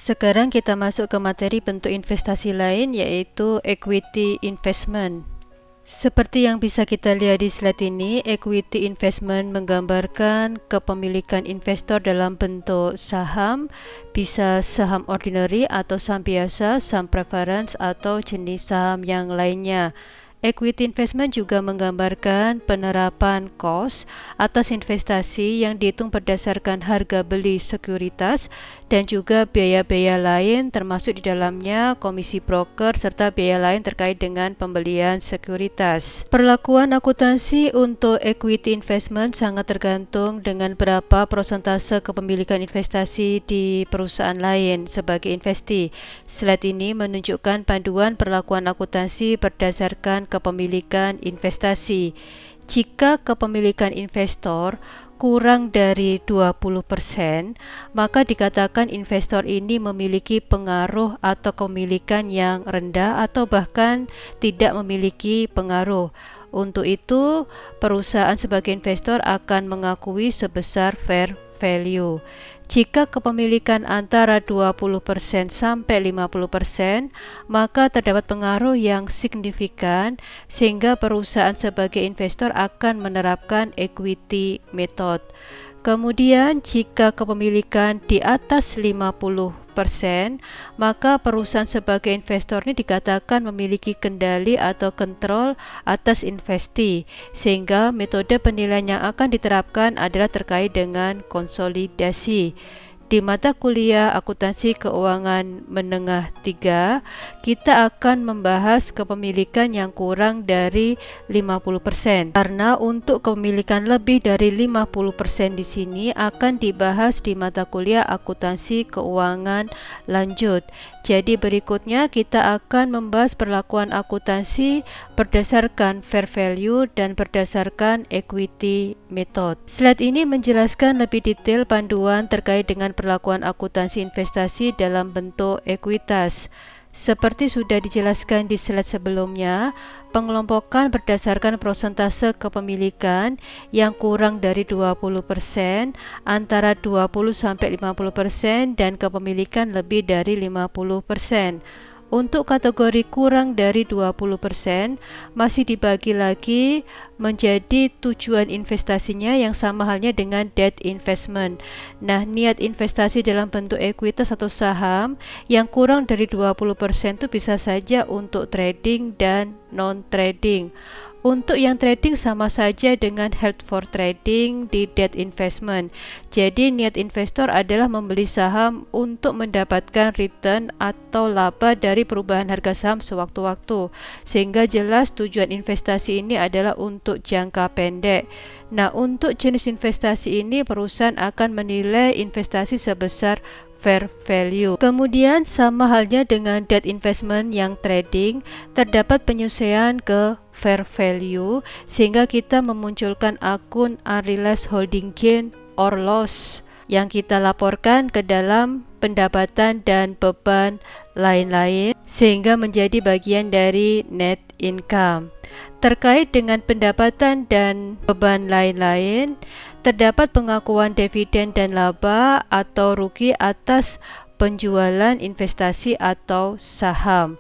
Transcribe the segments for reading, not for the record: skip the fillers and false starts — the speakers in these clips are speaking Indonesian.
Sekarang kita masuk ke materi bentuk investasi lain, yaitu equity investment. Seperti yang bisa kita lihat di slide ini, equity investment menggambarkan kepemilikan investor dalam bentuk saham, bisa saham ordinary atau saham biasa, saham preference atau jenis saham yang lainnya. Equity investment juga menggambarkan penerapan cost atas investasi yang dihitung berdasarkan harga beli sekuritas dan juga biaya-biaya lain, termasuk di dalamnya komisi broker serta biaya lain terkait dengan pembelian sekuritas. Perlakuan akuntansi untuk equity investment sangat tergantung dengan berapa persentase kepemilikan investasi di perusahaan lain sebagai investee. Slide ini menunjukkan panduan perlakuan akuntansi berdasarkan kepemilikan investasi. Jika kepemilikan investor kurang dari 20%, maka dikatakan investor ini memiliki pengaruh atau kepemilikan yang rendah atau bahkan tidak memiliki pengaruh. Untuk itu, perusahaan sebagai investor akan mengakui sebesar fair value. Jika kepemilikan antara 20% sampai 50%, maka terdapat pengaruh yang signifikan sehingga perusahaan sebagai investor akan menerapkan equity method. Kemudian jika kepemilikan di atas 50%, maka perusahaan sebagai investor ini dikatakan memiliki kendali atau kontrol atas investasi, sehingga metode penilaian yang akan diterapkan adalah terkait dengan konsolidasi. Di mata kuliah akuntansi keuangan menengah 3, kita akan membahas kepemilikan yang kurang dari 50%. Karena untuk kepemilikan lebih dari 50% di sini akan dibahas di mata kuliah akuntansi keuangan lanjut. Jadi berikutnya kita akan membahas perlakuan akuntansi berdasarkan fair value dan berdasarkan equity method. Slide ini menjelaskan lebih detail panduan terkait dengan perlakuan akuntansi investasi dalam bentuk ekuitas. Seperti sudah dijelaskan di slide sebelumnya, pengelompokan berdasarkan persentase kepemilikan yang kurang dari 20%, antara 20 sampai 50% dan kepemilikan lebih dari 50%. Untuk kategori kurang dari 20% masih dibagi lagi menjadi tujuan investasinya yang sama halnya dengan debt investment. Nah, niat investasi dalam bentuk ekuitas atau saham yang kurang dari 20% itu bisa saja untuk trading dan non-trading. Untuk yang trading sama saja dengan held for trading di debt investment. Jadi niat investor adalah membeli saham untuk mendapatkan return atau laba dari perubahan harga saham sewaktu-waktu. Sehingga jelas tujuan investasi ini adalah untuk jangka pendek. Nah, untuk jenis investasi ini perusahaan akan menilai investasi sebesar fair value. Kemudian sama halnya dengan debt investment yang trading, terdapat penyesuaian ke fair value sehingga kita memunculkan akun unrealized holding gain or loss yang kita laporkan ke dalam pendapatan dan beban lain-lain sehingga menjadi bagian dari net income. Terkait dengan pendapatan dan beban lain-lain, terdapat pengakuan dividen dan laba atau rugi atas penjualan investasi atau saham.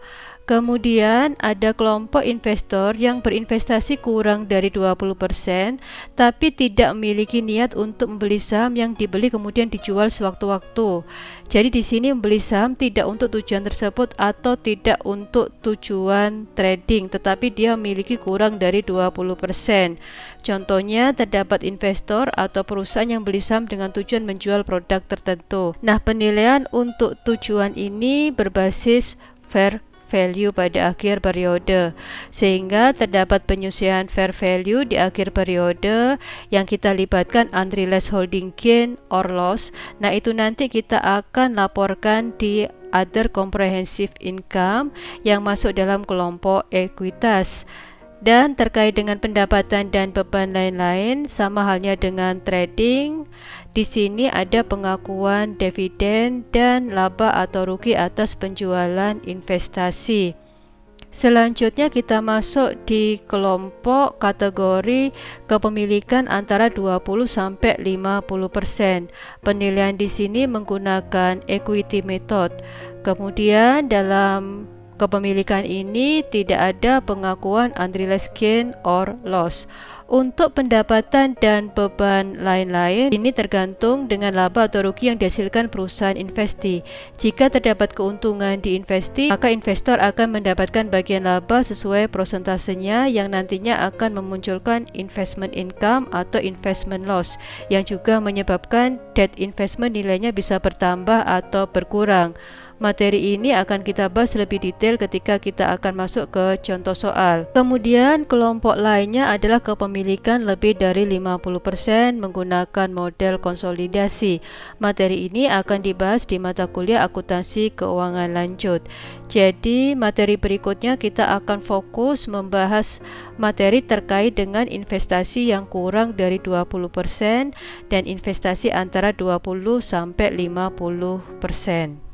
Kemudian ada kelompok investor yang berinvestasi kurang dari 20% tapi tidak memiliki niat untuk membeli saham yang dibeli kemudian dijual sewaktu-waktu. Jadi di sini membeli saham tidak untuk tujuan tersebut atau tidak untuk tujuan trading, tetapi dia memiliki kurang dari 20%. Contohnya terdapat investor atau perusahaan yang beli saham dengan tujuan menjual produk tertentu. Nah, penilaian untuk tujuan ini berbasis fair value pada akhir periode, sehingga terdapat penyesuaian fair value di akhir periode yang kita libatkan unrealized holding gain or loss. Nah, itu nanti kita akan laporkan di other comprehensive income yang masuk dalam kelompok ekuitas. Dan terkait dengan pendapatan dan beban lain-lain, sama halnya dengan trading, di sini ada pengakuan dividen dan laba atau rugi atas penjualan investasi. Selanjutnya kita masuk di kelompok kategori kepemilikan antara 20 sampai 50%. Penilaian di sini menggunakan equity method. Kemudian dalam kepemilikan ini tidak ada pengakuan unrealized gain or loss. Untuk pendapatan dan beban lain-lain, ini tergantung dengan laba atau rugi yang dihasilkan perusahaan investi. Jika terdapat keuntungan di investi, maka investor akan mendapatkan bagian laba sesuai prosentasenya yang nantinya akan memunculkan investment income atau investment loss, yang juga menyebabkan debt investment nilainya bisa bertambah atau berkurang. Materi ini akan kita bahas lebih detail ketika kita akan masuk ke contoh soal. Kemudian kelompok lainnya adalah kepemilikan lebih dari 50% menggunakan model konsolidasi. Materi ini akan dibahas di mata kuliah akuntansi keuangan lanjut. Jadi materi berikutnya kita akan fokus membahas materi terkait dengan investasi yang kurang dari 20% dan investasi antara 20 sampai 50%.